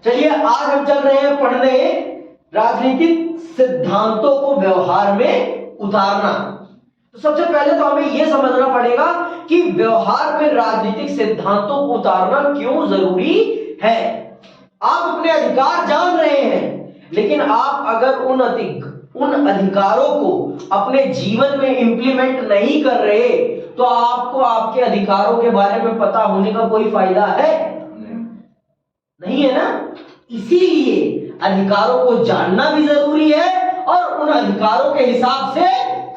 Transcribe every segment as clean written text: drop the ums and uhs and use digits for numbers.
चलिए आज हम चल रहे हैं पढ़ने राजनीतिक सिद्धांतों को व्यवहार में उतारना। तो सबसे पहले तो हमें यह समझना पड़ेगा कि व्यवहार में राजनीतिक सिद्धांतों को उतारना क्यों जरूरी है। आप अपने अधिकार जान रहे हैं, लेकिन आप अगर उन अधिकारों को अपने जीवन में इंप्लीमेंट नहीं कर रहे तो आपको आपके अधिकारों के बारे में पता होने का कोई फायदा है नहीं है ना। इसीलिए अधिकारों को जानना भी जरूरी है और उन अधिकारों के हिसाब से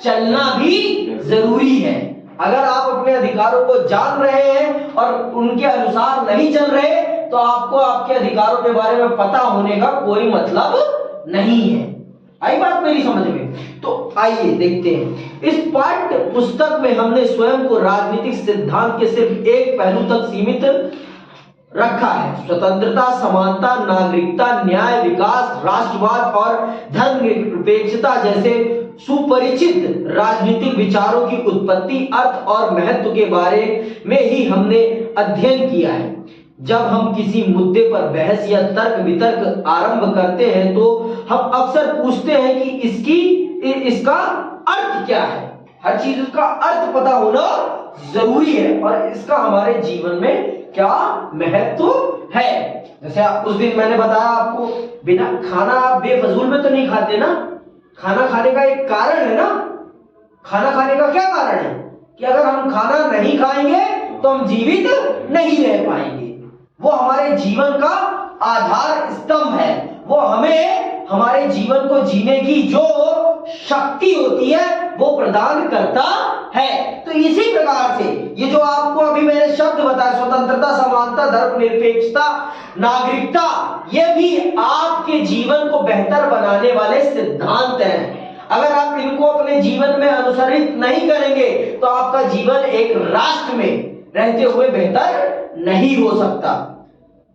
चलना भी जरूरी है। अगर आप अपने अधिकारों को जान रहे हैं और उनके अनुसार नहीं चल रहे तो आपको आपके अधिकारों के बारे में पता होने का कोई मतलब नहीं है। आई बात मेरी समझ में? तो आइए देखते हैं। इस पाठ्य पुस्तक में हमने स्वयं को राजनीतिक सिद्धांत के सिर्फ एक पहलू तक सीमित रखा है। स्वतंत्रता, समानता, नागरिकता, न्याय, विकास, राष्ट्रवाद और धर्मनिरपेक्षता जैसे सुपरिचित राजनीतिक विचारों की उत्पत्ति, अर्थ और महत्व के बारे में ही हमने अध्ययन किया है। जब हम किसी मुद्दे पर बहस या तर्क वितर्क आरंभ करते हैं तो हम अक्सर पूछते हैं कि इसका अर्थ क्या है। हर चीज का अर्थ पता होना जरूरी है और इसका हमारे जीवन में क्या महत्व है। जैसे उस दिन मैंने बताया आपको, बिना खाना आप बेफजूल में तो नहीं खाते ना। खाना खाने का एक कारण है ना। खाना खाने का क्या कारण है कि अगर हम खाना नहीं खाएंगे तो हम जीवित नहीं रह पाएंगे। वो हमारे जीवन का आधार स्तंभ है। वो हमें हमारे जीवन को जीने की जो शक्ति होती है वो प्रदान करता है। तो इसी प्रकार से ये जो आपको अभी मैंने शब्द बताया, स्वतंत्रता, समानता, धर्मनिरपेक्षता, नागरिकता, ये भी आपके जीवन को बेहतर बनाने वाले सिद्धांत हैं। अगर आप इनको अपने जीवन में अनुसरित नहीं करेंगे तो आपका जीवन एक राष्ट्र में रहते हुए बेहतर नहीं हो सकता।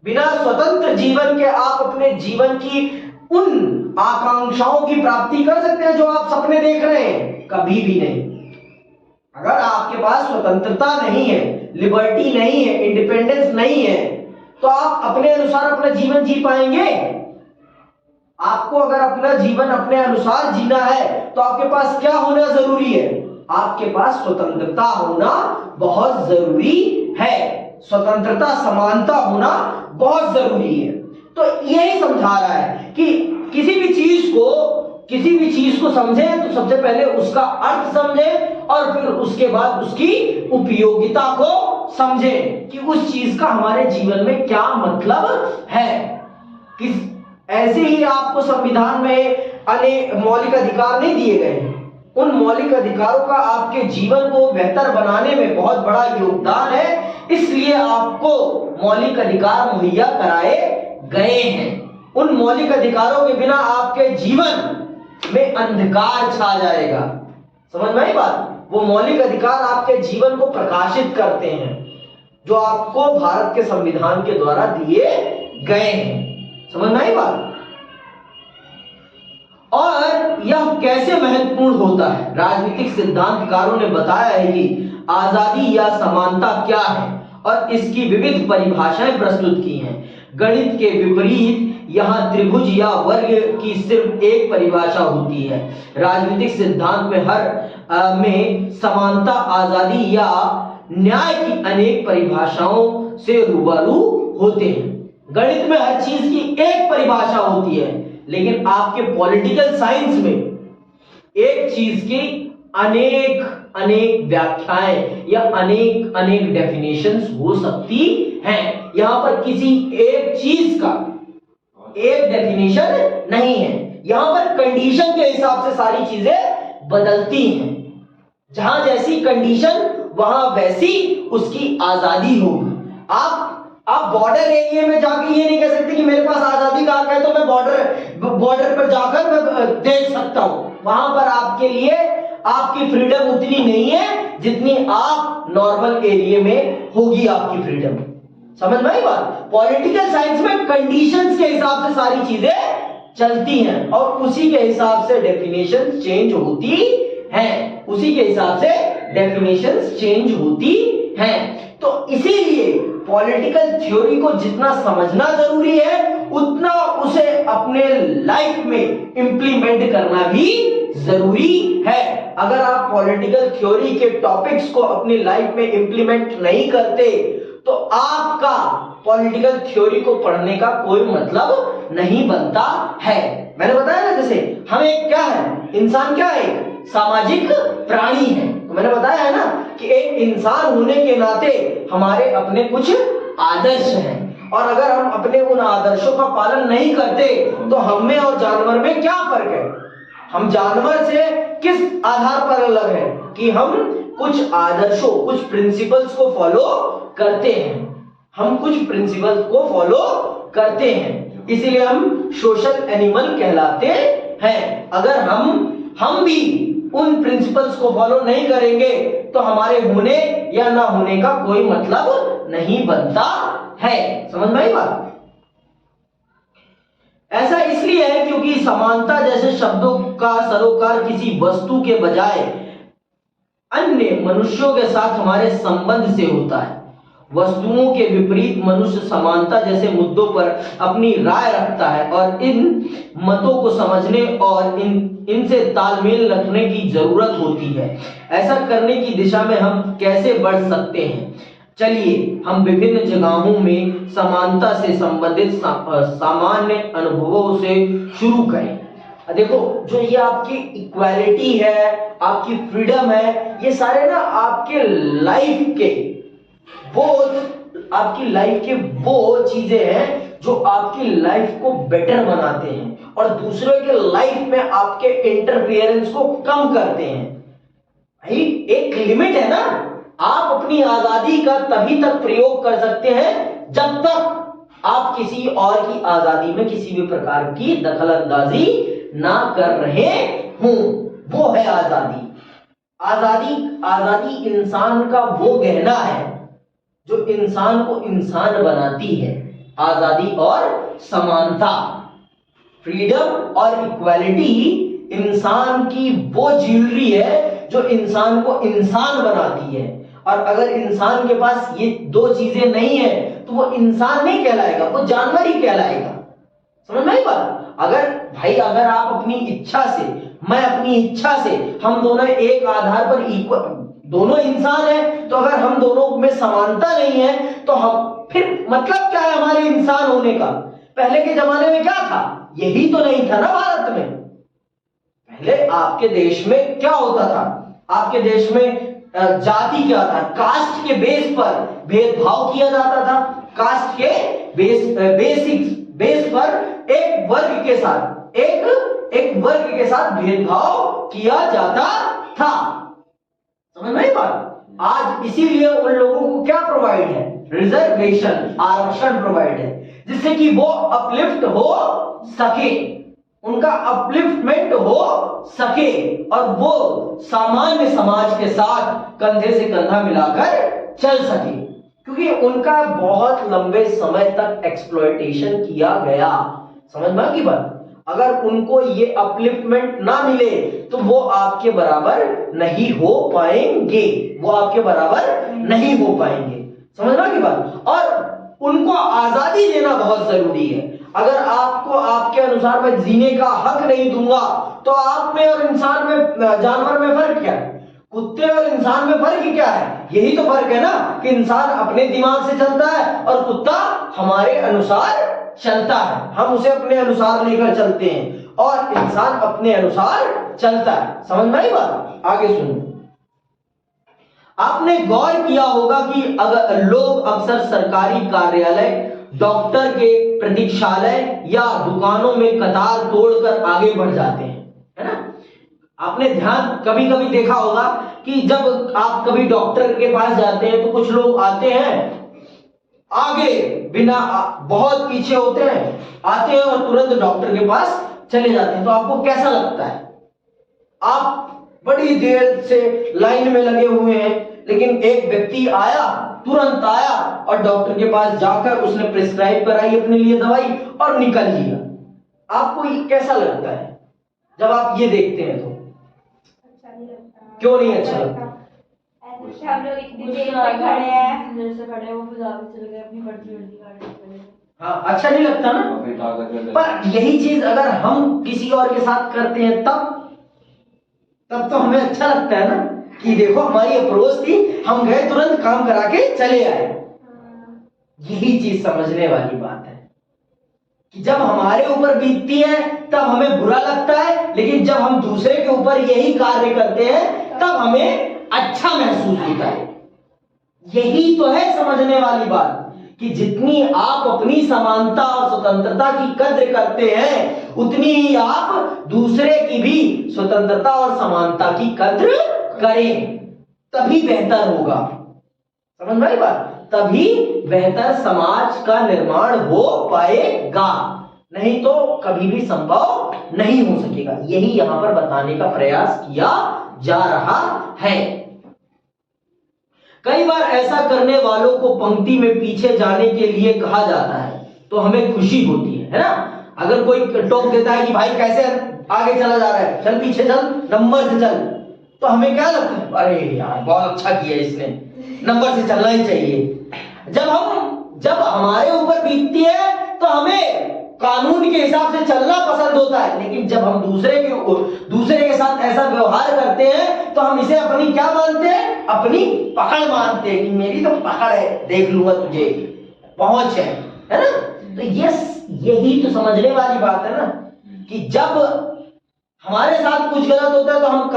बिना स्वतंत्र जीवन के आप अपने जीवन की उन आकांक्षाओं की प्राप्ति कर सकते हैं जो आप सपने देख रहे हैं? कभी भी नहीं। अगर आपके पास स्वतंत्रता नहीं है, लिबर्टी नहीं है, इंडिपेंडेंस नहीं है, तो आप अपने अनुसार अपना जीवन जी पाएंगे? आपको अगर अपना जीवन अपने अनुसार जीना है तो आपके पास क्या होना जरूरी है? आपके पास स्वतंत्रता होना बहुत जरूरी है। स्वतंत्रता, समानता होना बहुत जरूरी है। तो यही समझा रहा है कि किसी भी चीज को समझे तो सबसे पहले उसका अर्थ समझे और फिर उसके बाद उसकी उपयोगिता को समझे कि उस चीज का हमारे जीवन में क्या मतलब है। ऐसे ही आपको संविधान में अनेक मौलिक अधिकार नहीं दिए गए हैं। उन मौलिक अधिकारों का आपके जीवन को बेहतर बनाने में बहुत बड़ा योगदान है, इसलिए आपको मौलिक अधिकार मुहैया कराए गए हैं। उन मौलिक अधिकारों के बिना आपके जीवन में अंधकार छा जाएगा। समझ में आई बात? वो मौलिक अधिकार आपके जीवन को प्रकाशित करते हैं जो आपको भारत के संविधान के द्वारा दिए गए हैं। समझ में आई बात? और यह कैसे महत्वपूर्ण होता है? राजनीतिक सिद्धांतकारों ने बताया है कि आजादी या समानता क्या है और इसकी विविध परिभाषाएं प्रस्तुत की हैं। गणित के विपरीत यहाँ त्रिभुज या वर्ग की सिर्फ एक परिभाषा होती है। राजनीतिक सिद्धांत में में समानता, आजादी या न्याय की अनेक परिभाषाओं से रूबरू होते हैं। गणित में हर चीज की एक परिभाषा होती है, लेकिन आपके पॉलिटिकल साइंस में एक चीज की अनेक व्याख्याएं या अनेक डेफिनेशंस हो सकती हैं। यहां पर किसी एक चीज का एक डेफिनेशन नहीं है। यहां पर कंडीशन के हिसाब से सारी चीजें बदलती हैं। जहां जैसी कंडीशन वहां वैसी उसकी आजादी होगी। आप बॉर्डर एरिया में जाकर ये नहीं कह सकते कि मेरे पास आजादी का हक है तो मैं बॉर्डर पर जाकर मैं देख सकता हूं। वहां पर आपके लिए आपकी फ्रीडम उतनी नहीं है जितनी आप नॉर्मल एरिया में होगी आपकी फ्रीडम। समझ में आई बात? पॉलिटिकल साइंस में कंडीशंस के हिसाब से सारी चीजें चलती हैं और उसी के हिसाब से डेफिनेशन चेंज होती हैं। उसी के हिसाब से डेफिनेशंस चेंज होती हैं। तो इसीलिए पॉलिटिकल थ्योरी को जितना समझना जरूरी है उतना उसे अपने लाइफ में इंप्लीमेंट करना भी जरूरी है। अगर आप पॉलिटिकल थ्योरी के टॉपिक्स को अपनी लाइफ में इंप्लीमेंट नहीं करते तो आपका पॉलिटिकल थ्योरी को पढ़ने का कोई मतलब नहीं बनता है। मैंने बताया ना, जैसे हमें क्या है, इंसान क्या है, सामाजिक प्राणी है। तो मैंने बताया है ना कि एक इंसान होने के नाते हमारे अपने कुछ आदर्श हैं, और अगर हम अपने उन आदर्शों का पालन नहीं करते तो हम में और जानवर में क्या फर्क है। हम जानवर से किस आधार पर अलग है कि हम कुछ आदर्शों, कुछ प्रिंसिपल्स को फॉलो करते हैं। हम कुछ प्रिंसिपल्स को फॉलो करते हैं, इसीलिए हम सोशल एनिमल कहलाते हैं। अगर हम भी उन प्रिंसिपल्स को फॉलो नहीं करेंगे तो हमारे होने या ना होने का कोई मतलब नहीं बनता है। समझ में आई बात? ऐसा इसलिए है क्योंकि समानता जैसे शब्दों का सरोकार किसी वस्तु के बजाय अन्य मनुष्यों के साथ हमारे संबंध से होता है। वस्तुओं के विपरीत मनुष्य समानता जैसे मुद्दों पर अपनी राय रखता है और इन मतों को समझने और इनसे तालमेल रखने की जरूरत होती है। ऐसा करने की दिशा में हम कैसे बढ़ सकते हैं? चलिए हम विभिन्न जगहों में समानता से संबंधित सामान्य अनुभवों से शुरू करें। देखो, जो ये आपकी इक्वालिटी है, आपकी फ्रीडम है, ये सारे ना आपके लाइफ के वो चीजें हैं जो आपकी लाइफ को बेटर बनाते हैं और दूसरों के लाइफ में आपके इंटरफियरेंस को कम करते हैं। भाई एक लिमिट है ना, आप अपनी आजादी का तभी तक प्रयोग कर सकते हैं जब तक आप किसी और की आजादी में किसी भी प्रकार की दखलंदाजी ना कर रहे हों। वो है आजादी। आजादी इंसान का वो गहना है जो इंसान को इंसान बनाती है। आजादी और समानता, फ्रीडम और इक्वालिटी इंसान की वो ज्वेलरी है जो इंसान को इंसान बनाती है। और अगर इंसान के पास ये दो चीजें नहीं है तो वो इंसान नहीं कहलाएगा, वो जानवर ही कहलाएगा। समझ में आई बात? अगर आप अपनी इच्छा से, मैं अपनी इच्छा से, हम दोनों एक आधार पर इक्वल, दोनों इंसान है, तो अगर हम दोनों में समानता नहीं है तो हम फिर मतलब क्या है हमारे इंसान होने का? पहले के जमाने में क्या था? यही तो नहीं था ना भारत में। पहले आपके देश में क्या होता था? आपके देश में जाति क्या था? कास्ट के बेस पर भेदभाव किया जाता था। कास्ट के बेस पर एक वर्ग के साथ भेदभाव किया जाता था। समझ में आई बात? आज इसीलिए उन लोगों को क्या प्रोवाइड है? रिजर्वेशन, आरक्षण प्रोवाइड है, जिससे कि वो अपलिफ्ट हो सके, उनका अपलिफ्टमेंट हो सके और वो सामान्य समाज के साथ कंधे से कंधा मिलाकर चल सके। क्योंकि उनका बहुत लंबे समय तक एक्सप्लॉयटेशन किया गया। समझ में आ गई बात? अगर उनको ये अपलिफ्टमेंट ना मिले तो वो आपके बराबर नहीं हो पाएंगे, वो आपके बराबर नहीं हो पाएंगे। समझ में आ गई बात? और उनको आजादी देना बहुत जरूरी है। अगर आपको आपके अनुसार मैं जीने का हक नहीं दूंगा तो आप में और इंसान में, जानवर में फर्क क्या है? कुत्ते और इंसान में फर्क क्या है? यही तो फर्क है ना कि इंसान अपने दिमाग से चलता है और कुत्ता हमारे अनुसार चलता है। हम उसे अपने अनुसार लेकर चलते हैं और इंसान अपने अनुसार चलता है। समझ में आई बात? आगे सुनो। आपने गौर किया होगा कि अगर लोग अक्सर सरकारी कार्यालय, डॉक्टर के प्रतीक्षालय या दुकानों में कतार तोड़कर आगे बढ़ जाते हैं, है ना? आपने ध्यान कभी कभी देखा होगा कि जब आप कभी डॉक्टर के पास जाते हैं तो कुछ लोग आते हैं आगे, बिना बहुत पीछे होते हैं, आते हैं और तुरंत डॉक्टर के पास चले जाते हैं। तो आपको कैसा लगता है? आप बड़ी देर से लाइन में लगे हुए हैं, लेकिन एक व्यक्ति आया, तुरंत आया और डॉक्टर के पास जाकर उसने प्रिस्क्राइब कराई अपने लिए दवाई और निकल लिया। आपको ये कैसा लगता है जब आप ये देखते हैं? तो अच्छा नहीं लगता। क्यों नहीं अच्छा लगता? जैसे हम लोग इतनी देर से खड़े हैं, देर से खड़े हैं, वो खुद आगे चले गए अपनी पर्ची वर्ची काट के चले गए। हाँ, अच्छा नहीं लगता ना। पर यही चीज अगर हम किसी और के साथ करते हैं तब तो हमें अच्छा लगता है ना कि देखो हमारी अप्रोच थी, हम गए तुरंत काम करा के चले आए। यही चीज समझने वाली बात है कि जब हमारे ऊपर बीतती है तब हमें बुरा लगता है, लेकिन जब हम दूसरे के ऊपर यही कार्य करते हैं तब हमें अच्छा महसूस होता है। यही तो है समझने वाली बात कि जितनी आप अपनी समानता और स्वतंत्रता की कद्र करते हैं उतनी ही आप दूसरे की भी स्वतंत्रता और समानता की कद्र करें, तभी बेहतर होगा। समझ में आई बात? तभी बेहतर समाज का निर्माण हो पाएगा, नहीं तो कभी भी संभव नहीं हो सकेगा। यही यहां पर बताने का प्रयास किया जा रहा है। कई बार ऐसा करने वालों को पंक्ति में पीछे जाने के लिए कहा जाता है तो हमें खुशी होती है ना। अगर कोई टोक देता है कि भाई कैसे आगे चला जा रहा है, चल पीछे चल, नंबर से चल, तो हमें क्या लगता है, अरे यार बहुत अच्छा किया इसने, नंबर से चलना ही चाहिए। जब हमारे ऊपर बीतती है तो हमें कानून के हिसाब से चलना पसंद होता है, लेकिन जब हम दूसरे के साथ ऐसा व्यवहार करते हैं तो हम इसे अपनी क्या मानते हैं, अपनी पकड़ मानते हैं कि मेरी तो पकड़ है, देख लूंगा तुझे, पहुंच है ना। तो यही तो समझने वाली बात है ना कि जब हमारे साथ कुछ गलत होता है तो हम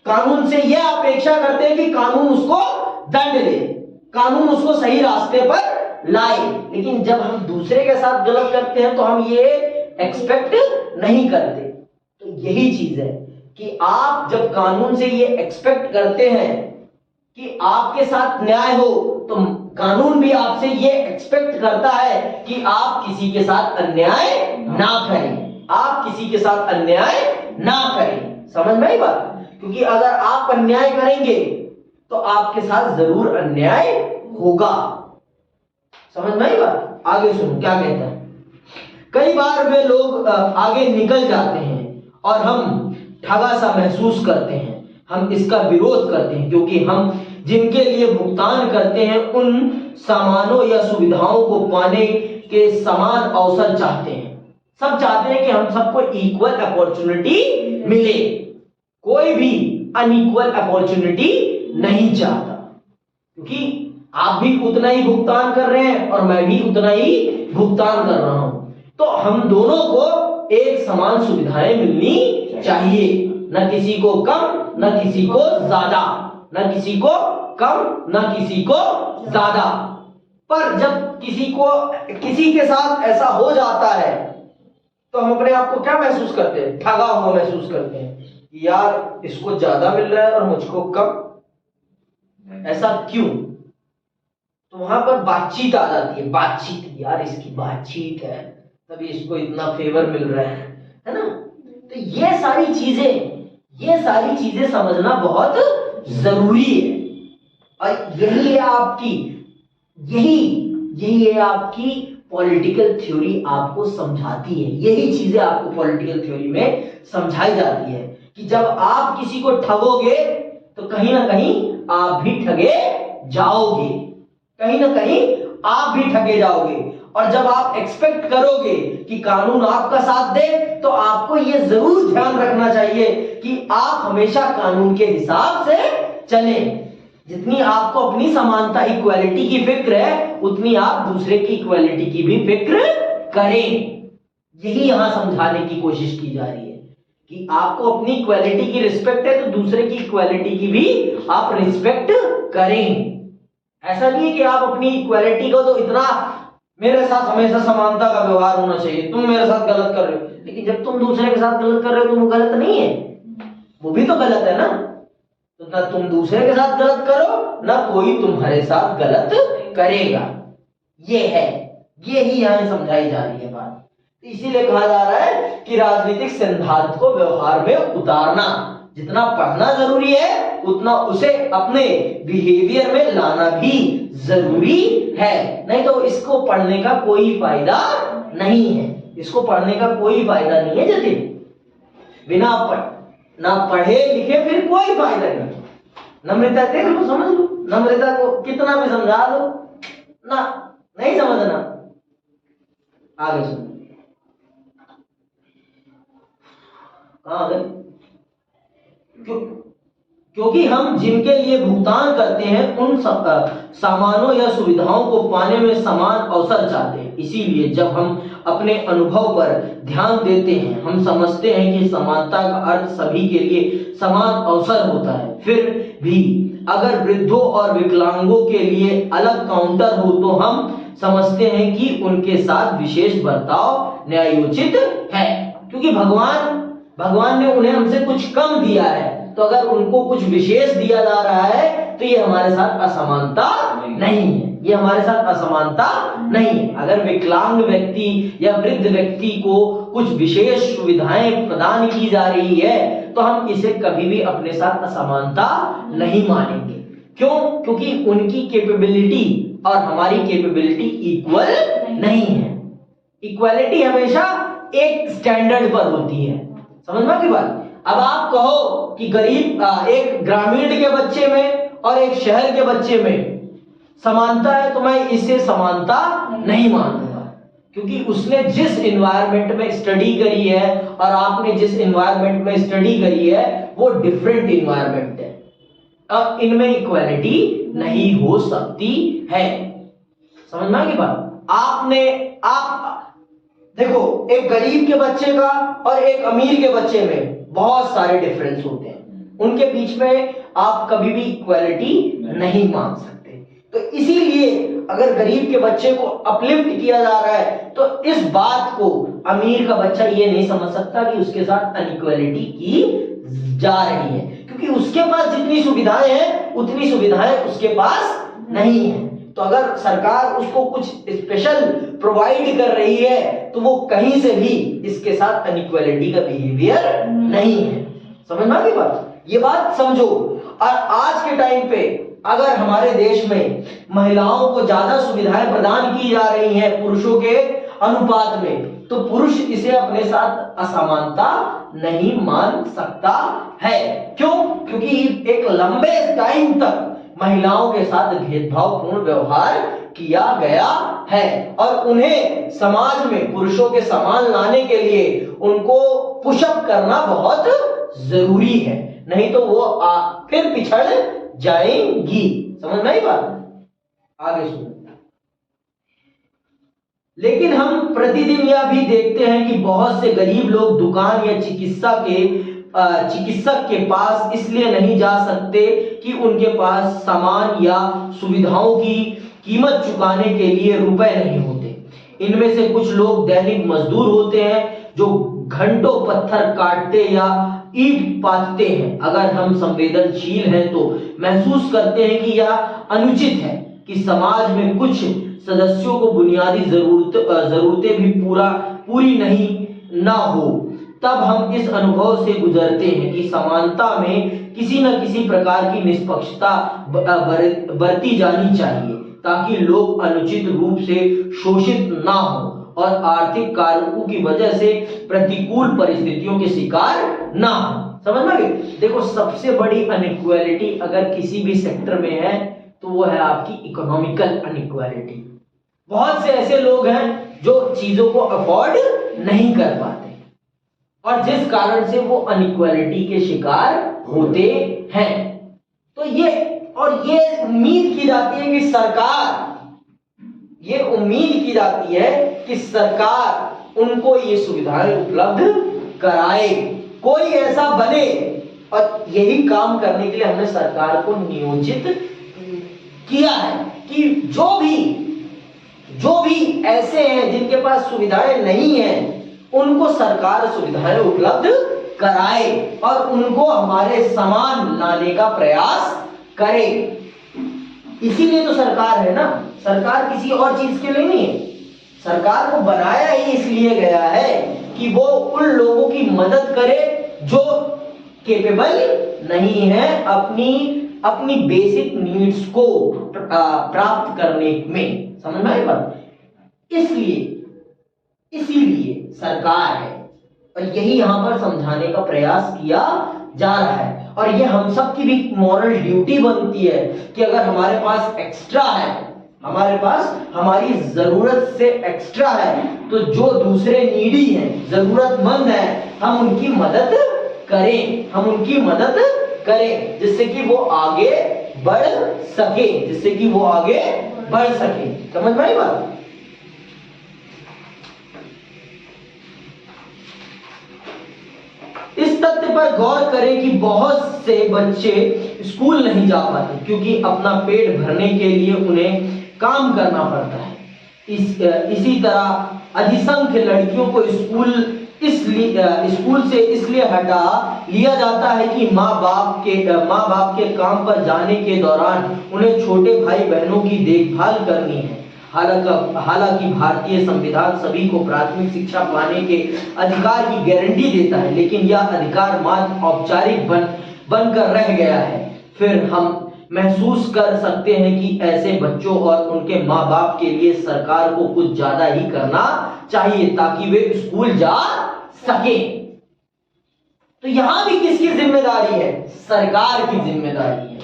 कानून से यह अपेक्षा करते हैं कि कानून उसको दंड दे, कानून उसको सही रास्ते पर लाए। लेकिन जब हम दूसरे के साथ गलत करते हैं तो हम ये एक्सपेक्ट नहीं करते। तो यही चीज है कि आप जब कानून से ये एक्सपेक्ट करते हैं कि आपके साथ न्याय हो, तो कानून भी आपसे ये एक्सपेक्ट करता है कि आप किसी के साथ अन्याय ना करें, आप किसी के साथ अन्याय ना करें। समझ में आई बात? क्योंकि अगर आप अन्याय करेंगे तो आपके साथ जरूर अन्याय होगा। समझ में आई बात? आगे सुनो क्या कहता है। कई बार वे लोग आगे निकल जाते हैं और हम ठगा सा महसूस करते हैं, हम इसका विरोध करते हैं क्योंकि हम जिनके लिए भुगतान करते हैं उन सामानों या सुविधाओं को पाने के समान अवसर चाहते हैं। सब चाहते हैं कि हम सबको इक्वल अपॉर्चुनिटी मिले, कोई भी अनइक्वल अपॉर्चुनिटी नहीं चाहता, क्योंकि आप भी उतना ही भुगतान कर रहे हैं और मैं भी उतना ही भुगतान कर रहा हूं, तो हम दोनों को एक समान सुविधाएं मिलनी चाहिए, न किसी को कम न किसी को ज्यादा, न किसी को कम न किसी को ज्यादा। पर जब किसी के साथ ऐसा हो जाता है तो हम अपने आप को क्या महसूस करते हैं, ठगा हुआ महसूस करते हैं कि यार इसको ज्यादा मिल रहा है और मुझको कम, ऐसा क्यों? तो वहां पर बातचीत आ जाती है, बातचीत, यार इसकी बातचीत है तभी इसको इतना फेवर मिल रहा है ना। तो ये सारी चीजें समझना बहुत जरूरी है। और यही है आपकी पॉलिटिकल थ्योरी आपको समझाती है, यही चीजें आपको पॉलिटिकल थ्योरी में समझाई जाती है कि जब आप किसी को ठगोगे तो कहीं ना कहीं आप भी ठगे जाओगे, कहीं ना कहीं आप भी ठगे जाओगे। और जब आप एक्सपेक्ट करोगे कि कानून आपका साथ दे तो आपको यह जरूर ध्यान रखना चाहिए कि आप हमेशा कानून के हिसाब से चलें। जितनी आपको अपनी समानता इक्वालिटी की फिक्र है उतनी आप दूसरे की इक्वालिटी की भी फिक्र करें। यही यहां समझाने की कोशिश की जा रही है कि आपको अपनी इक्वालिटी की रिस्पेक्ट है तो दूसरे की इक्वालिटी की भी आप रिस्पेक्ट करें। ऐसा नहीं है कि आप अपनी इक्वालिटी को तो इतना, मेरे साथ हमेशा समानता का व्यवहार होना चाहिए, तुम मेरे साथ गलत कर रहे हो, लेकिन जब तुम दूसरे के साथ गलत कर रहे हो तो वो गलत नहीं है, वो भी तो गलत है ना। तो ना तुम दूसरे के साथ गलत करो ना कोई तुम्हारे साथ गलत करेगा। ये है, ये ही यहां समझाई जा रही है बात। तो इसीलिए कहा जा रहा है कि राजनीतिक सिद्धांत को व्यवहार में उतारना, जितना पढ़ना जरूरी है उतना उसे अपने बिहेवियर में लाना भी जरूरी है। नहीं तो इसको पढ़ने का कोई फायदा नहीं है, इसको पढ़ने का कोई फायदा नहीं है जतिन। बिना ना पढ़े लिखे फिर कोई फायदा नहीं। नम्रता देख लो, समझ लो, नम्रता को कितना भी समझा लो ना, नहीं समझना। आगे सुनो, कहां गए? क्यों? क्योंकि हम जिनके लिए भुगतान करते हैं उन सामानों या सुविधाओं को पाने में समान अवसर चाहते हैं। इसीलिए जब हम अपने अनुभव पर ध्यान देते हैं, हम समझते हैं कि समानता का अर्थ सभी के लिए समान अवसर होता है। फिर भी अगर वृद्धों और विकलांगों के लिए अलग काउंटर हो तो हम समझते हैं कि उनके साथ विशेष बर्ताव न्यायोचित है, क्योंकि भगवान ने उन्हें हमसे कुछ कम दिया है, तो अगर उनको कुछ विशेष दिया जा रहा है तो ये हमारे साथ असमानता नहीं है, ये हमारे साथ असमानता नहीं है। अगर विकलांग व्यक्ति या वृद्ध व्यक्ति को कुछ विशेष सुविधाएं प्रदान की जा रही है तो हम इसे कभी भी अपने साथ असमानता नहीं मानेंगे। क्यों? क्योंकि उनकी कैपेबिलिटी और हमारी कैपेबिलिटी इक्वल नहीं है। इक्वालिटी हमेशा एक स्टैंडर्ड पर होती है, समझना की बात। अब आप कहो कि गरीब एक ग्रामीण के बच्चे में और एक शहर के बच्चे में समानता है, तो मैं इससे समानता नहीं मानूंगा, क्योंकि उसने जिस एनवायरनमेंट में स्टडी करी है और आपने जिस एनवायरनमेंट में स्टडी करी है वो डिफरेंट एनवायरनमेंट है। अब इनमें इक्वालिटी नहीं हो सकती है, समझना की बात। आप देखो, एक गरीब के बच्चे का और एक अमीर के बच्चे में बहुत सारे डिफरेंस होते हैं, उनके बीच में आप कभी भी इक्वालिटी नहीं मान सकते। तो इसीलिए अगर गरीब के बच्चे को अपलिफ्ट किया जा रहा है तो इस बात को अमीर का बच्चा ये नहीं समझ सकता कि उसके साथ अनइक्वालिटी की जा रही है, क्योंकि उसके पास जितनी सुविधाएं हैं उतनी सुविधाएं उसके पास नहीं है। तो अगर सरकार उसको कुछ स्पेशल प्रोवाइड कर रही है तो वो कहीं से भी इसके साथ अनइक्वालिटी का बिहेवियर नहीं है, समझना की बात, ये बात समझो। और आज के टाइम पे अगर हमारे देश में महिलाओं को ज्यादा सुविधाएं प्रदान की जा रही हैं पुरुषों के अनुपात में, तो पुरुष इसे अपने साथ असमानता नहीं मान सकता है। क्यों? क्योंकि एक लंबे टाइम तक महिलाओं के साथ भेदभावपूर्ण व्यवहार किया गया है और उन्हें समाज में पुरुषों के समान लाने के लिए उनको पुशअप करना बहुत जरूरी है, नहीं तो वो फिर पिछड़ जाएंगी, समझ में आई बात। आगे सुनो। लेकिन हम प्रतिदिन यह भी देखते हैं कि बहुत से गरीब लोग दुकान या चिकित्सक के पास इसलिए नहीं जा सकते कि उनके पास सामान या सुविधाओं की कीमत चुकाने के लिए रुपए नहीं होते। इनमें से कुछ लोग दैनिक मजदूर होते हैं जो घंटों पत्थर काटते या ईंट पाथते हैं। अगर हम संवेदनशील हैं तो महसूस करते हैं कि यह अनुचित है कि समाज में कुछ सदस्यों को बुनियादी जरूरतें भी पूरी नहीं ना हो। तब हम इस अनुभव से गुजरते हैं कि समानता में किसी न किसी प्रकार की निष्पक्षता बरती जानी चाहिए ताकि लोग अनुचित रूप से शोषित ना हो और आर्थिक कारकों की वजह से प्रतिकूल परिस्थितियों के शिकार ना हो। समझ में? देखो, सबसे बड़ी अनइक्वालिटी अगर किसी भी सेक्टर में है तो वो है आपकी इकोनॉमिकल अनइक्वालिटी। बहुत से ऐसे लोग हैं जो चीजों को अफोर्ड नहीं कर पाते और जिस कारण से वो अनइक्वालिटी के शिकार होते हैं। तो ये उम्मीद की जाती है कि सरकार उनको ये सुविधाएं उपलब्ध कराए, कोई ऐसा बने। और यही काम करने के लिए हमने सरकार को नियोजित किया है कि जो भी ऐसे हैं जिनके पास सुविधाएं नहीं हैं उनको सरकार सुविधाएं उपलब्ध कराए और उनको हमारे समान लाने का प्रयास करे। इसीलिए तो सरकार है ना, सरकार किसी और चीज के लिए नहीं है। सरकार को बनाया ही इसलिए गया है कि वो उन लोगों की मदद करे जो केपेबल नहीं है अपनी बेसिक नीड्स को प्राप्त करने में। समझ में आई बात? इसीलिए सरकार है और यही यहां पर समझाने का प्रयास किया जा रहा है। और ये हम सब की भी मॉरल ड्यूटी बनती है कि अगर हमारे पास एक्स्ट्रा है, हमारे पास हमारी जरूरत से एक्स्ट्रा है, तो जो दूसरे नीडी हैं, जरूरतमंद हैं, हम उनकी मदद करें, हम उनकी मदद करें, जिससे कि वो आगे बढ़ सके, जिससे कि वो आगे बढ़ सके। समझ में आई बात? इस तथ्य पर गौर करें कि बहुत से बच्चे स्कूल नहीं जा पाते क्योंकि अपना पेट भरने के लिए उन्हें काम करना पड़ता है। इसी तरह अधिसंख्य लड़कियों को स्कूल से इसलिए हटा लिया जाता है कि माँ बाप के काम पर जाने के दौरान उन्हें छोटे भाई बहनों की देखभाल करनी है। हालांकि भारतीय संविधान सभी को प्राथमिक शिक्षा पाने के अधिकार की गारंटी देता है, लेकिन यह अधिकार मात्र औपचारिक बनकर रह गया है। फिर हम महसूस कर सकते हैं कि ऐसे बच्चों और उनके माँ बाप के लिए सरकार को कुछ ज्यादा ही करना चाहिए ताकि वे स्कूल जा सके। तो यहां भी किसकी जिम्मेदारी है? सरकार की जिम्मेदारी है।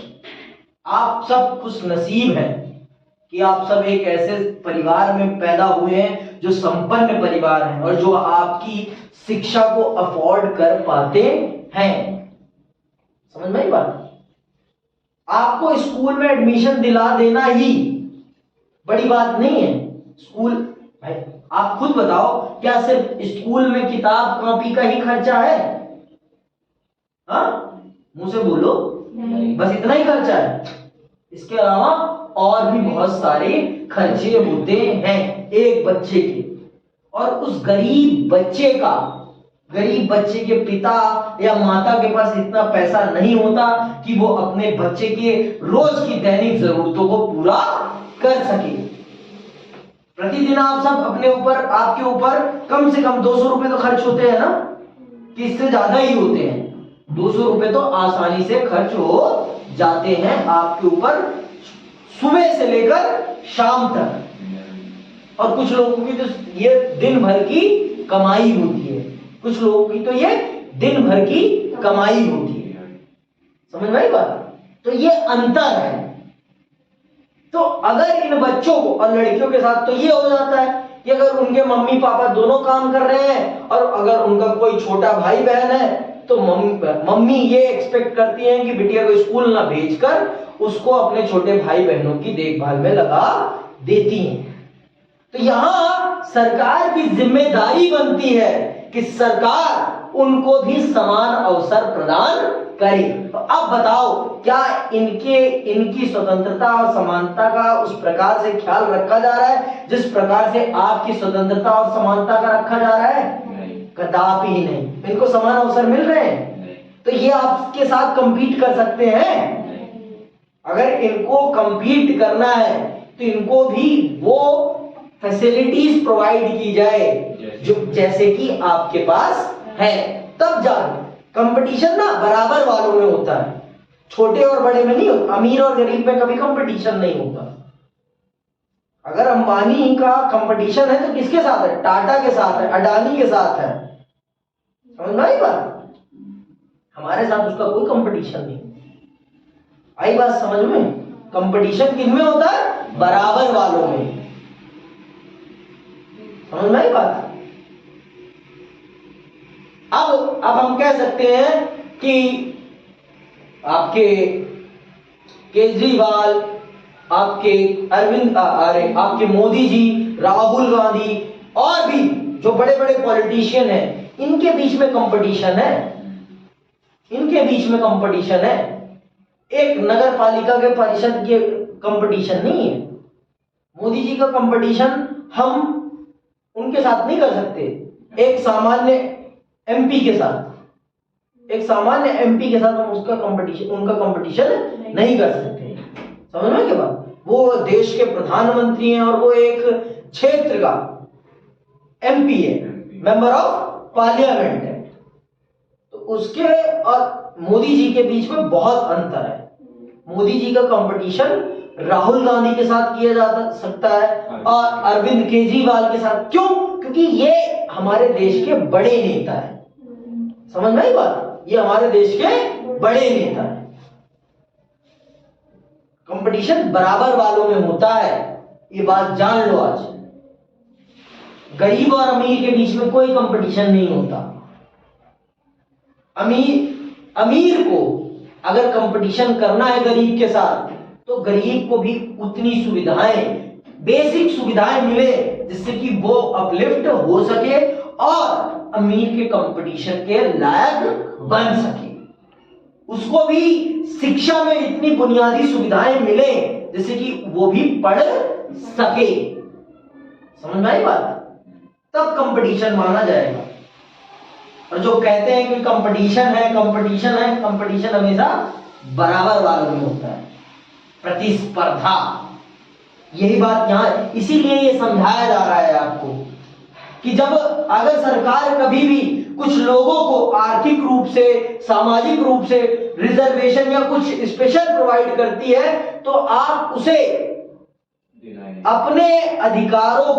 आप सब खुश नसीब हैं कि आप सब एक ऐसे परिवार में पैदा हुए हैं जो संपन्न परिवार है और जो आपकी शिक्षा को अफोर्ड कर पाते हैं। समझ में आई बात? आपको स्कूल में एडमिशन दिला देना ही बड़ी बात नहीं है। स्कूल भाई आप खुद बताओ, क्या सिर्फ स्कूल में किताब कॉपी का ही खर्चा है? हाँ, मुंह से बोलो, बस इतना ही खर्चा है? इसके अलावा और भी बहुत सारे खर्चे होते हैं एक बच्चे के। और उस गरीब बच्चे के पिता या माता के पास इतना पैसा नहीं होता कि वो अपने बच्चे के रोज की दैनिक जरूरतों को पूरा कर सके। प्रतिदिन आप सब आपके ऊपर कम से कम 200 रुपए तो खर्च होते हैं ना, कि इससे ज्यादा ही होते हैं। 200 रुपए तो आसानी से खर्च हो जाते हैं आपके ऊपर सुबह से लेकर शाम तक। और कुछ लोगों की तो ये दिन भर की कमाई होती है, कुछ लोगों की तो ये दिन भर की कमाई होती है। समझ में आई बात? तो ये अंतर है। तो अगर इन बच्चों को, और लड़कियों के साथ तो ये हो जाता है कि अगर उनके मम्मी पापा दोनों काम कर रहे हैं और अगर उनका कोई छोटा भाई बहन है तो मम्मी ये एक्सपेक्ट करती हैं कि बिटिया को स्कूल ना भेजकर उसको अपने छोटे भाई बहनों की देखभाल में लगा देती हैं। तो यहां सरकार की जिम्मेदारी बनती है कि सरकार उनको भी समान अवसर प्रदान करे। तो अब बताओ, क्या इनकी स्वतंत्रता और समानता का उस प्रकार से ख्याल रखा जा रहा है जिस प्रकार से आपकी स्वतंत्रता और समानता का रखा जा रहा है? कदापि ही नहीं। इनको समान अवसर मिल रहे हैं तो ये आपके साथ compete कर सकते हैं। अगर इनको compete करना है तो इनको भी वो फैसिलिटीज प्रोवाइड की जाए जो जैसे कि आपके पास है, तब जाके कंपटीशन ना बराबर वालों में होता है, छोटे और बड़े में नहीं होता। अमीर और गरीब में कभी कंपटीशन नहीं होता। अगर अंबानी का कंपटीशन है तो किसके साथ है? टाटा के साथ है, अडानी के साथ है। समझ में आई बात? हमारे साथ उसका कोई कंपटीशन नहीं। आई बात समझ में? कंपटीशन किनमें होता है? बराबर वालों में। समझ में आई बात? अब हम कह सकते हैं कि आपके केजरीवाल, आपके आपके मोदी जी, राहुल गांधी और भी जो बड़े बड़े पॉलिटिशियन हैं, इनके बीच में कंपटीशन है। इनके बीच में कंपटीशन है, एक नगर पालिका के परिषद के कंपटीशन नहीं है। मोदी जी का कंपटीशन हम उनके साथ नहीं कर सकते, एक सामान्य एमपी के साथ हम उनका कंपटीशन नहीं कर सकते। समझ में क्या बात? वो देश के प्रधानमंत्री हैं और वो एक क्षेत्र का एमपी है, मेंबर ऑफ पार्लियामेंट है। तो उसके और मोदी जी के बीच में बहुत अंतर है। मोदी जी का कंपटीशन राहुल गांधी के साथ किया जा सकता है और अरविंद केजरीवाल के साथ। क्यों? क्योंकि ये हमारे देश के बड़े नेता हैं। समझ में आई बात? ये हमारे देश के बड़े नेता हैं। कंपटीशन बराबर वालों में होता है, ये बात जान लो। आज गरीब और अमीर के बीच में कोई कंपटीशन नहीं होता। अमीर को अगर कंपटीशन करना है गरीब के साथ, तो गरीब को भी उतनी सुविधाएं, बेसिक सुविधाएं मिले जिससे कि वो अपलिफ्ट हो सके और अमीर के कंपटीशन के लायक बन सके। उसको भी शिक्षा में इतनी बुनियादी सुविधाएं मिले जिससे कि वो भी पढ़ सके। समझ में आई बात? तब कंपटीशन माना जाएगा। और जो कहते हैं कि कंपटीशन है, कंपटीशन है, कंपटीशन हमेशा बराबर वालों में होता है, प्रतिस्पर्धा। यही बात यहां, इसीलिए ये समझाया जा रहा है आपको कि जब अगर सरकार कभी भी कुछ लोगों को आर्थिक रूप से, सामाजिक रूप से रिजर्वेशन या कुछ स्पेशल प्रोवाइड करती है, तो आप उसे अपने अधिकारों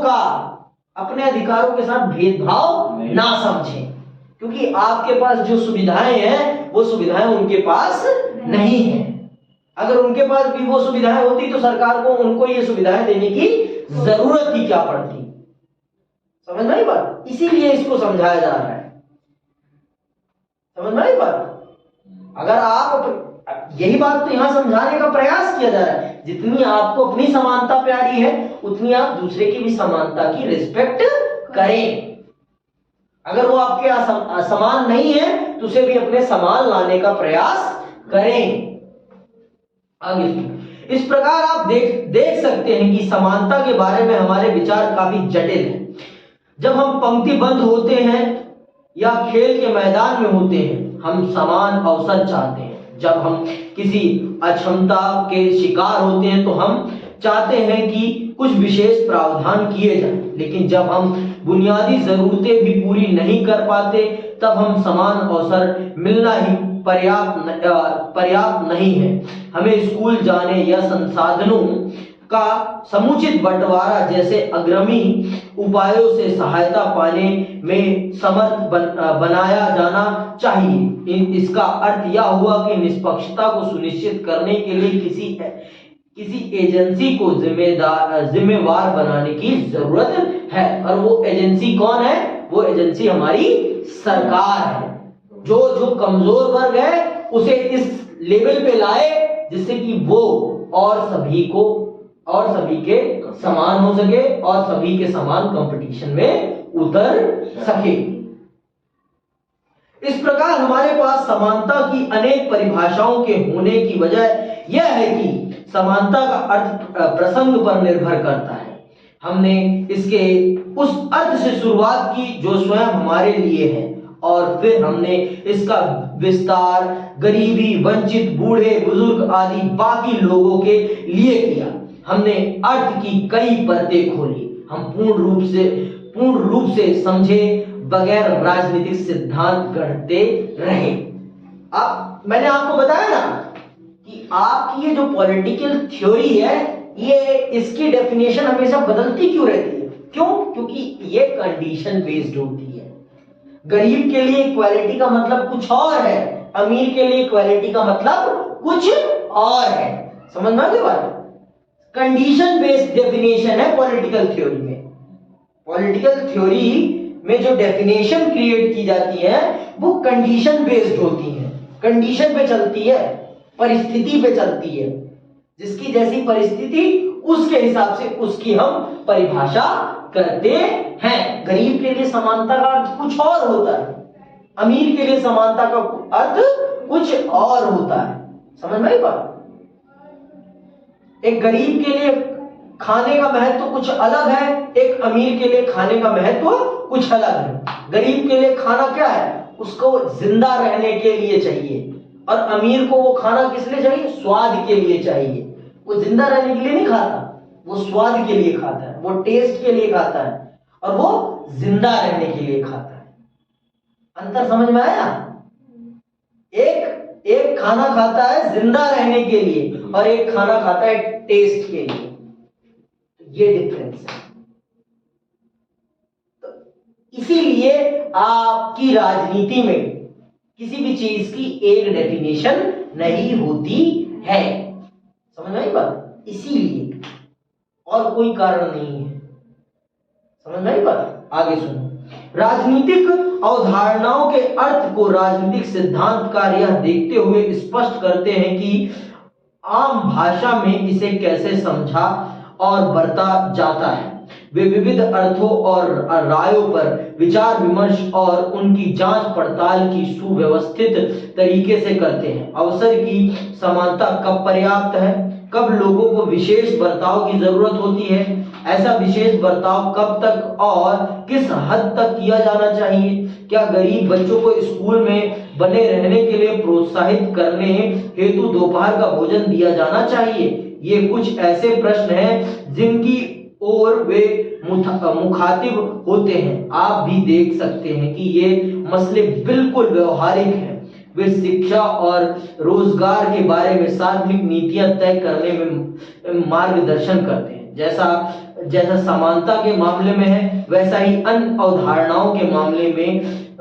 के साथ भेदभाव ना समझें, क्योंकि आपके पास जो सुविधाएं हैं वो सुविधाएं उनके पास नहीं है। अगर उनके पास भी वो सुविधाएं होती तो सरकार को उनको ये सुविधाएं देने की जरूरत ही क्या पड़ती। समझ में आई बात? इसीलिए इसको समझाया जा रहा है। समझ में आई बात? अगर आप, यही बात तो यहां समझाने का प्रयास किया जा रहा है, जितनी आपको अपनी समानता प्यारी है उतनी आप दूसरे की भी समानता की रिस्पेक्ट करें। अगर वो आपके असमान नहीं है तो उसे भी अपने समान लाने का प्रयास करें। आगे इस प्रकार आप देख सकते हैं कि समानता के बारे में हमारे विचार काफी जटिल हैं। जब हम पंक्तिबद्ध होते हैं या खेल के मैदान में होते हैं, हम समान अवसर चाहते हैं। जब हम किसी अक्षमता के शिकार होते हैं तो हम चाहते हैं कि कुछ विशेष प्रावधान किए जाएं। लेकिन जब हम बुनियादी जरूरतें भी पूरी नहीं कर पाते, तब हम समान अवसर मिलना ही पर्याप्त नहीं है। हमें स्कूल जाने या संसाधनों का समुचित बंटवारा जैसे अग्रमी उपायों से सहायता पाने में समर्थ बनाया जाना चाहिए। इसका अर्थ यह हुआ कि निष्पक्षता को सुनिश्चित करने के लिए किसी एजेंसी को जिम्मेवार बनाने की जरूरत है। और वो एजेंसी कौन है? वो एजेंसी हमारी सरकार है। जो कमजोर वर्ग है उसे इस लेवल पे लाए जिससे कि वो और सभी के समान हो सके और सभी के समान कंपटीशन में उतर सके। इस प्रकार हमारे पास समानता की अनेक परिभाषाओं के होने की वजह यह है कि समानता का अर्थ प्रसंग पर निर्भर करता है। हमने इसके उस अर्थ से शुरुआत की जो स्वयं हमारे लिए है, और फिर हमने इसका विस्तार गरीबी, वंचित, बूढ़े, बुजुर्ग आदि बाकी लोगों के लिए किया। हमने अर्थ की कई परतें खोली। हम पूर्ण रूप से समझे बगैर राजनीतिक सिद्धांत गढ़ते रहे। अब मैंने आपको बताया ना कि आपकी ये जो पॉलिटिकल थ्योरी है, ये इसकी डेफिनेशन हमेशा बदलती क्यों रहती है? क्यों? क्योंकि ये कंडीशन बेस्ड होती है। गरीब के लिए इक्वालिटी का मतलब कुछ और है, अमीर के लिए इक्वालिटी का मतलब कुछ और है। समझ में आ गई बात? कंडीशन बेस्ड डेफिनेशन है पॉलिटिकल थ्योरी में। पॉलिटिकल थ्योरी में जो डेफिनेशन क्रिएट की जाती है वो कंडीशन बेस्ड होती है, कंडीशन पे चलती है, परिस्थिति पे चलती है। जिसकी जैसी परिस्थिति उसके हिसाब से उसकी हम परिभाषा करते हैं। गरीब के लिए समानता का अर्थ कुछ और होता है, अमीर के लिए समानता का अर्थ कुछ और होता है। समझ में आई बात? एक गरीब के लिए खाने का महत्व कुछ अलग है, एक अमीर के लिए खाने का महत्व कुछ अलग है। गरीब के लिए खाना क्या है? उसको जिंदा रहने के लिए चाहिए, और अमीर को वो खाना किस लिए चाहिए? स्वाद के लिए चाहिए। वो जिंदा रहने के लिए नहीं खाता, वो स्वाद के लिए खाता है, वो टेस्ट के लिए खाता है, और वो जिंदा रहने के लिए खाता है। अंतर समझ में आया? एक खाना खाता है जिंदा रहने के लिए और एक खाना खाता है टेस्ट के लिए। ये डिफरेंस है। तो इसीलिए आपकी राजनीति में किसी भी चीज की एक डेफिनेशन नहीं होती है। समझ में आई बात? इसीलिए, और कोई कारण नहीं है। समझ में आई बात? आगे सुनो। राजनीतिक अवधारणाओं के अर्थ को राजनीतिक सिद्धांतकार यह देखते हुए स्पष्ट करते हैं कि आम भाषा में इसे कैसे समझा और बरता जाता है। वे विविध अर्थों और रायों पर विचार विमर्श और उनकी जांच पड़ताल की सुव्यवस्थित तरीके से करते हैं। अवसर की समानता कब पर्याप्त है, कब लोगों को विशेष बर्ताव की जरूरत होती है, ऐसा विशेष बर्ताव कब तक और किस हद तक किया जाना चाहिए, क्या गरीब बच्चों को स्कूल में बने रहने के लिए प्रोत्साहित करने हेतु दोपहर का भोजन दिया जाना चाहिए। ये कुछ ऐसे प्रश्न हैं जिनकी ओर वे मुखातिब होते हैं। आप भी देख सकते हैं कि ये मसले बिल्कुल व्यवहारिक हैं। वे शिक्षा और रोजगार के बारे में सार्वजनिक नीतियां तय करने में मार्गदर्शन करते हैं। जैसा समानता के मामले में है, वैसा ही अन्य अवधारणाओं के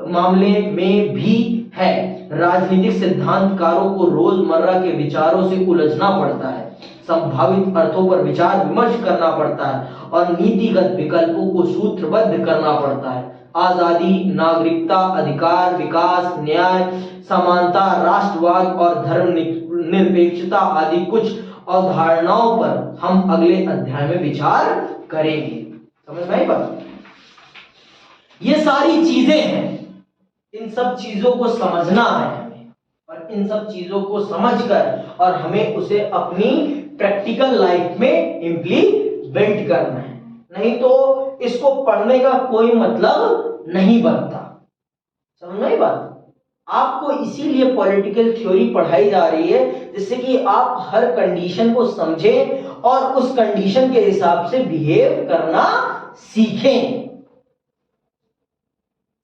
मामले में भी है। राजनीतिक सिद्धांतकारों को रोजमर्रा के विचारों से उलझना पड़ता है, संभावित अर्थों पर विचार विमर्श करना पड़ता है और नीतिगत विकल्पों को सूत्रबद्ध करना पड़ता है। आजादी, नागरिकता, अधिकार, विकास, न्याय, समानता, राष्ट्रवाद और धर्मनिरपेक्षता आदि कुछ अवधारणाओं पर हम अगले अध्याय में विचार करेंगे। समझ में आई बात? ये सारी चीजें हैं, इन सब चीजों को समझना है हमें, और इन सब चीजों को समझकर और हमें उसे अपनी प्रैक्टिकल लाइफ में इम्प्लीमेंट करना है। नहीं तो इसको पढ़ने का कोई मतलब नहीं बनता। समझ में आई बात? आपको इसीलिए पॉलिटिकल थ्योरी पढ़ाई जा रही है, जिससे कि आप हर कंडीशन को समझें और उस कंडीशन के हिसाब से बिहेव करना सीखें।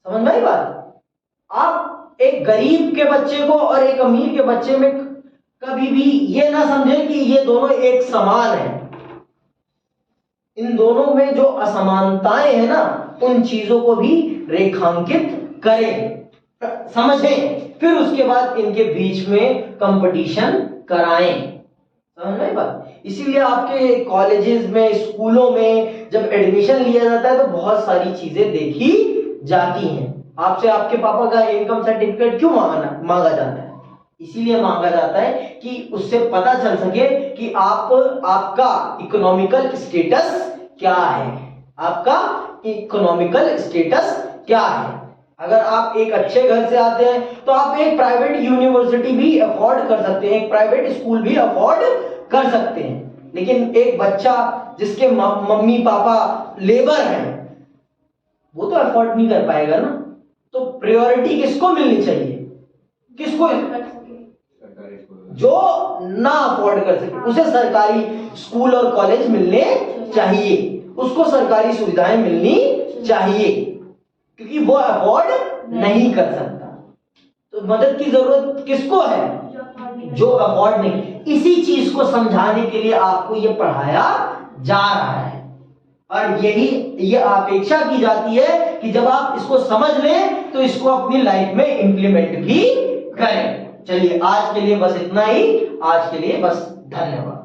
समझ में आई बात? आप एक गरीब के बच्चे को और एक अमीर के बच्चे में कभी भी ये ना समझें कि ये दोनों एक समान हैं। इन दोनों में जो असमानताएं हैं ना, उन चीजों को भी रेखांकित करें, समझें, फिर उसके बाद इनके बीच में कंपटीशन कराएं। समझ में बात? इसीलिए आपके कॉलेजेस में, स्कूलों में जब एडमिशन लिया जाता है तो बहुत सारी चीजें देखी जाती हैं। आपसे आपके पापा का इनकम सर्टिफिकेट क्यों मांगा जाता है? इसीलिए मांगा जाता है कि उससे पता चल सके कि आपका इकोनॉमिकल स्टेटस क्या है। आपका इकोनॉमिकल स्टेटस क्या है? अगर आप एक अच्छे घर से आते हैं तो आप एक प्राइवेट यूनिवर्सिटी भी अफोर्ड कर सकते हैं, एक प्राइवेट स्कूल भी अफोर्ड कर सकते हैं। लेकिन एक बच्चा जिसके मम्मी पापा लेबर हैं, वो तो अफोर्ड नहीं कर पाएगा ना। तो प्रायोरिटी किसको मिलनी चाहिए? किसको? जो ना अफोर्ड कर सके उसे सरकारी स्कूल और कॉलेज मिलने चाहिए, उसको सरकारी सुविधाएं मिलनी चाहिए, क्योंकि वो अफोर्ड नहीं कर सकता। तो मदद की जरूरत किसको है? जो अफोर्ड नहीं। इसी चीज को समझाने के लिए आपको ये पढ़ाया जा रहा है, और ये अपेक्षा की जाती है कि जब आप इसको समझ लें तो इसको अपनी लाइफ में इंप्लीमेंट भी करें। चलिए आज के लिए बस इतना ही। आज के लिए बस धन्यवाद।